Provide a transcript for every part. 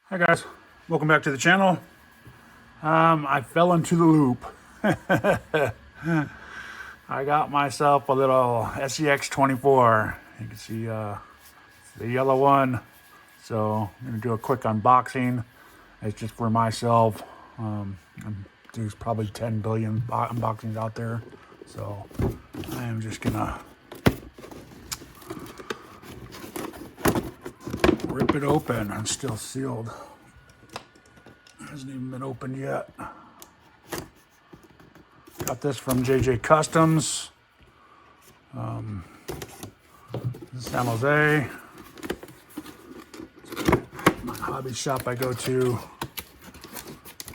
Hi guys, welcome back to the channel. I fell into the loop. I got myself a little SCX24. You can see the yellow one. So I'm gonna do a quick unboxing. It's just for myself. There's probably 10 billion unboxings out there. So I am just gonna rip it open. It's still sealed. It hasn't even been opened yet. Got this from JJ Customs. San Jose. My hobby shop I go to.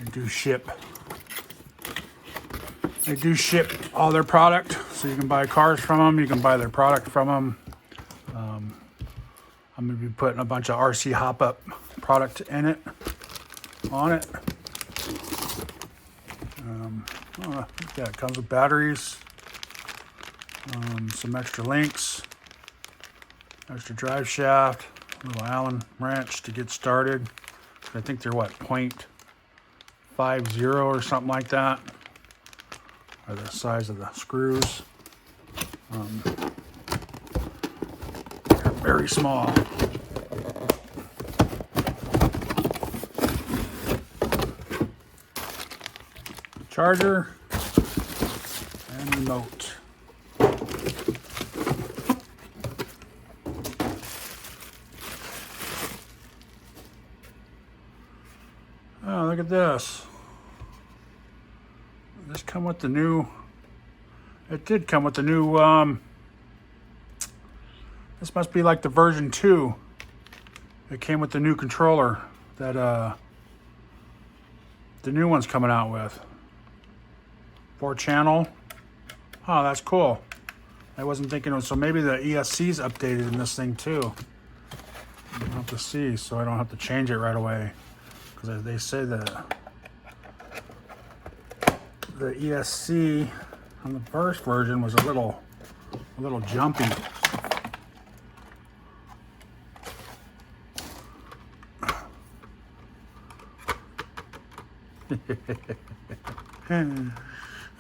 They do ship all their product. So you can buy cars from them. You can buy their product from them. I'm going to be putting a bunch of RC hop-up product in it, on it. Yeah, it comes with batteries, some extra links, extra drive shaft, a little Allen wrench to get started. I think they're what, 0.50 or something like that, or the size of the screws. They're very small. Charger and remote. Oh, look at this. This come with the new, it did come with the new, this must be like the version 2. It came with the new controller that the new one's coming out with. 4-channel. Oh, that's cool. I wasn't thinking of, so maybe the ESC's updated in this thing too. I'll have to see, so I don't have to change it right away. Because they say that the ESC on the first version was a little jumpy.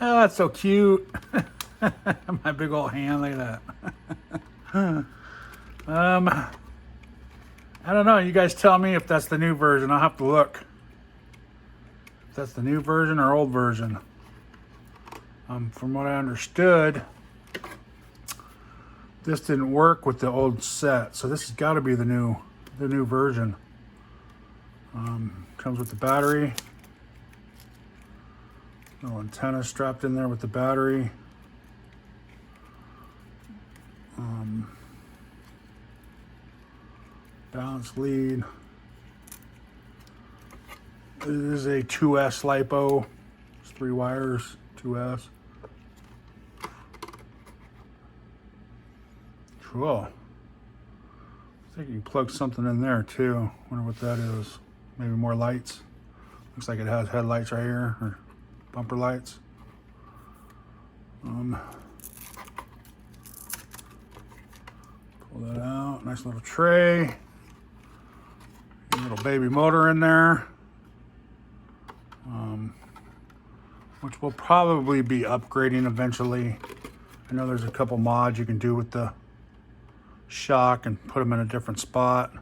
Oh, that's so cute. My big old hand, look at that. I don't know. You guys tell me if that's the new version. I'll have to look. If that's the new version or old version. From what I understood, this didn't work with the old set, so this has got to be the new version. Comes with the battery. Little antenna strapped in there with the battery. Balance lead. This is a 2S LiPo. It's 3 wires, 2S. Cool. I think you can plug something in there too. Wonder what that is. Maybe more lights. Looks like it has headlights right here, or bumper lights. Pull that out. Nice little tray. Little baby motor in there. Which will probably be upgrading eventually. I know there's a couple mods you can do with the shock and put them in a different spot.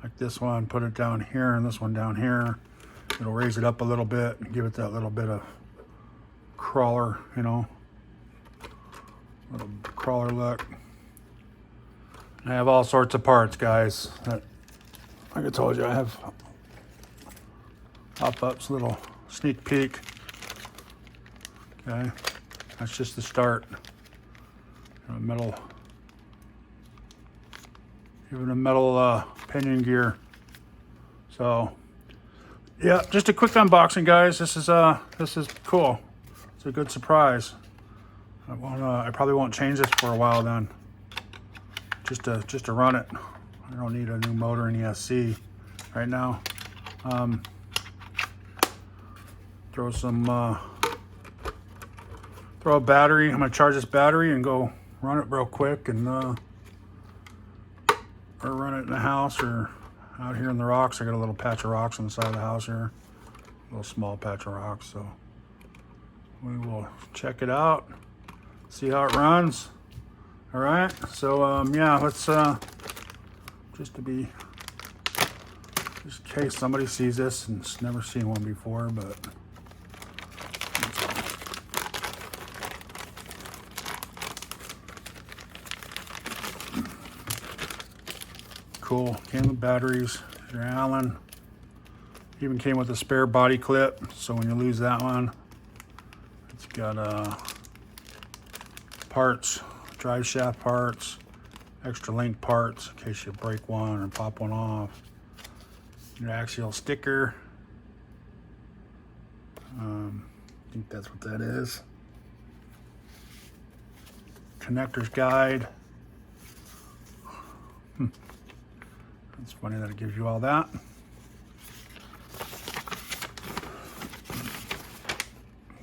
Like this one, put it down here, and this one down here. It'll raise it up a little bit and give it that little bit of crawler, you know, little crawler look. I have all sorts of parts, guys. Like I told you, I have pop-ups, little sneak peek. Okay, that's just the start. Metal, even a metal pinion gear. So, yeah, just a quick unboxing, guys. This is cool. It's a good surprise. I probably won't change this for a while then. Just to run it. I don't need a new motor in ESC right now. Throw a battery. I'm gonna charge this battery and go run it real quick, and or run it in the house or out here in the rocks. I got a little patch of rocks on the side of the house here. A little small patch of rocks, so we will check it out, see how it runs. All right, so yeah, let's just in case somebody sees this and has never seen one before, but cool. Came with batteries, your Allen. Even came with a spare body clip, so when you lose that one, it's got parts, drive shaft parts, extra link parts in case you break one or pop one off. Your axial sticker. I think that's what that is. Connector's guide. It's funny that it gives you all that.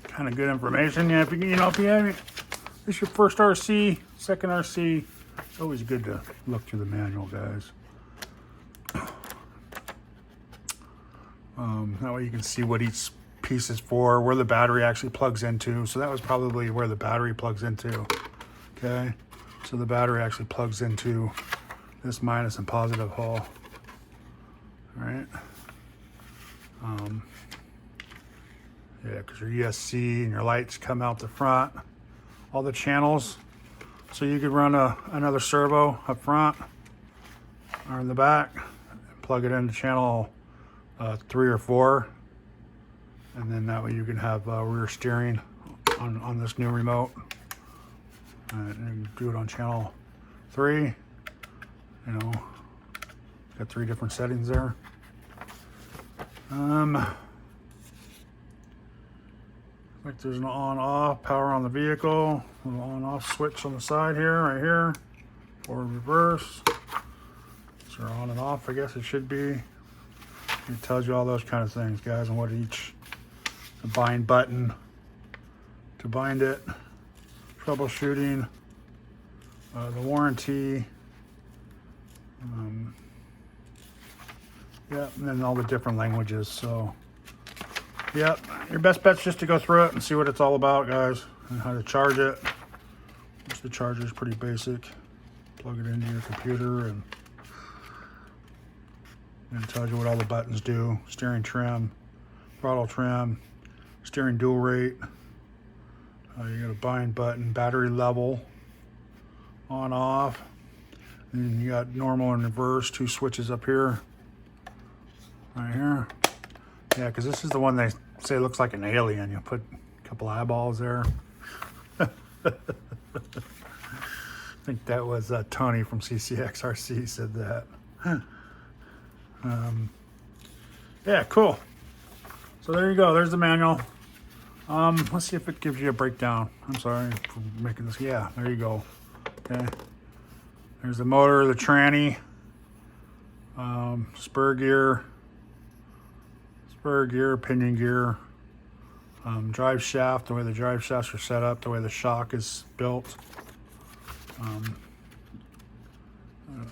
Kind of good information. Yeah, if you know, if you have this your first RC, second RC, it's always good to look through the manual, guys. That way you can see what each piece is for, where the battery actually plugs into. So that was probably where the battery plugs into. Okay, so the battery actually plugs into this minus and positive hole. All right. Yeah, because your ESC and your lights come out the front, all the channels. So you could run another servo up front or in the back, plug it into channel 3 or 4, and then that way you can have rear steering on this new remote. And do it on channel 3. You know, got 3 different settings there. Like there's an on-off, power on the vehicle, an on-off switch on the side here, right here, or reverse. So on and off, I guess it should be. It tells you all those kind of things, guys, and what each the bind button to bind it, troubleshooting, the warranty, yeah, and then all the different languages. So yep, your best bet's just to go through it and see what it's all about, guys, and how to charge it. Which the charger is pretty basic. Plug it into your computer and it tells you what all the buttons do. Steering trim, throttle trim, steering dual rate. You got a bind button, battery level, on off. And then you got normal and reverse, 2 switches up here, right here. Yeah, because this is the one they say looks like an alien. You put a couple eyeballs there. I think that was Tony from CCX RC said that. Yeah, cool. So there you go. There's the manual. Let's see if it gives you a breakdown. I'm sorry for making this. Yeah, there you go. Okay. There's the motor, the tranny, spur gear, pinion gear, drive shaft, the way the drive shafts are set up, the way the shock is built.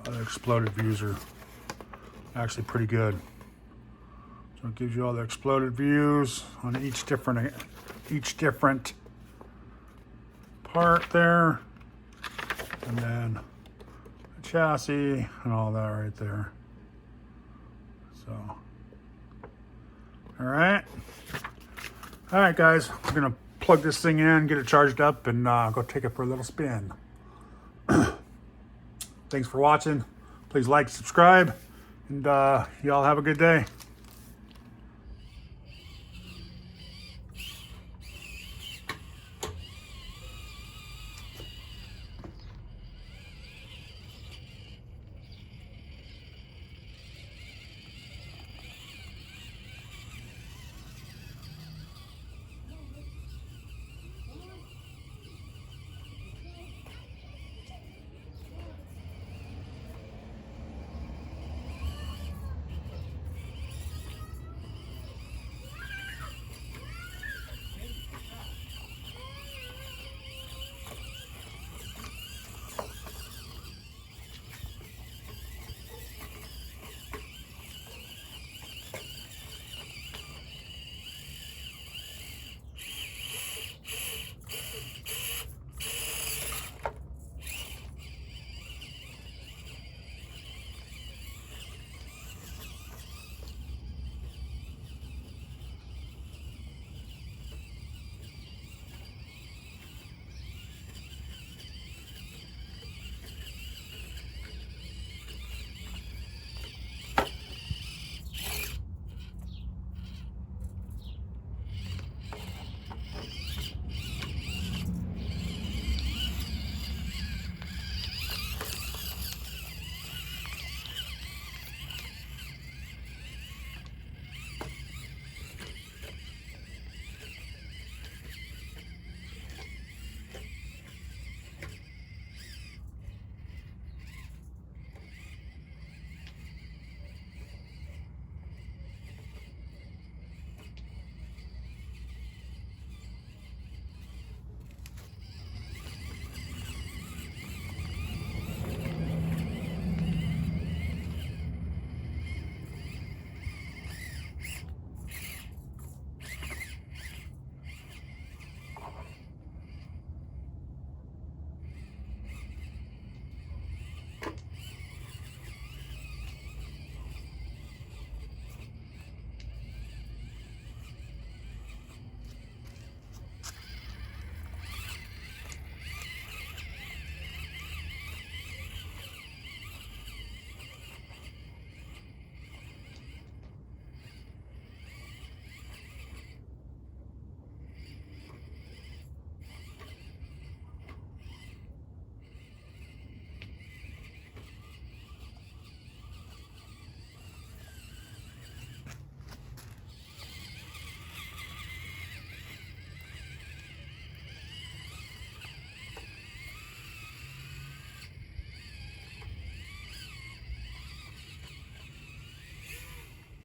The exploded views are actually pretty good. So it gives you all the exploded views on each different part there, and then the chassis and all that right there. So all right, guys, we're gonna plug this thing in, get it charged up, and go take it for a little spin. Thanks for watching. Please like, subscribe, and y'all have a good day.